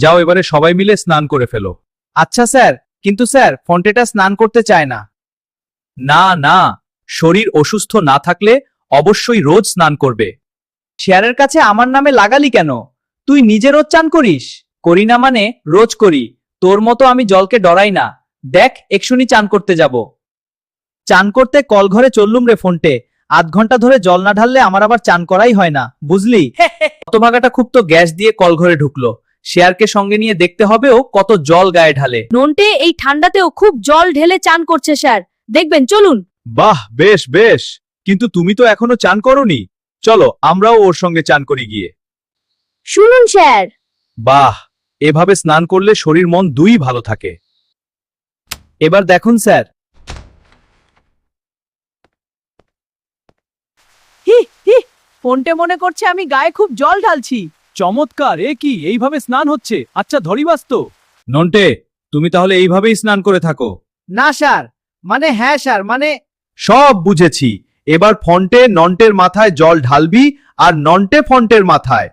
যাও এবারে সবাই মিলে স্নান করে ফেলো। আচ্ছা স্যার, কিন্তু স্যার ফন্টেটা স্নান করতে চায় না। না না, শরীর অসুস্থ না থাকলে অবশ্যই রোজ স্নান করবে। শেয়ারের কাছে আমার নামে লাগালি কেন? তুই নিজে রোজ চান করিস? করি না মানে রোজ করি। তোর মতো আমি জলকে ডরাই না। দেখ এক্ষুনি চান করতে যাব। চান করতে কল ঘরে চললুম রে ফোনটে। আধ ঘন্টা ধরে জল না ঢাললে আমার আবার চান করাই হয় না, বুঝলি? হতভাগাটা খুব তো গ্যাস দিয়ে কল ঘরে ঢুকলো। শেয়ারকে সঙ্গে নিয়ে দেখতে হবে ও কত জল গায়ে ঢালে। নন্টে এই ঠান্ডাতেও খুব জল ঢেলে চান করছে স্যার, দেখবেন চলুন। বাহ, বেশ বেশ, কিন্তু তুমি তো এখনো চান করোনি। চলো আমরাও ওর সঙ্গে চান করি গিয়ে। শুনুন স্যার, বাহ, এভাবে স্নান করলে শরীর মন দুই ভালো থাকে। এবার দেখুন স্যার। হি হি, ফোনটে মনে করছে আমি গায়ে খুব জল ঢালছি। চমৎকার, এ কি এইভাবে স্নান হচ্ছে? আচ্ছা ধরিবাস তো। নন্টে, তুমি তাহলে এইভাবেই স্নান করে থাকো। না স্যার, মানে হ্যাঁ স্যার, মানে সব বুঝেছি। এবার ফন্টে নন্টের মাথায় জল ঢালবি আর নন্টে ফন্টের মাথায়।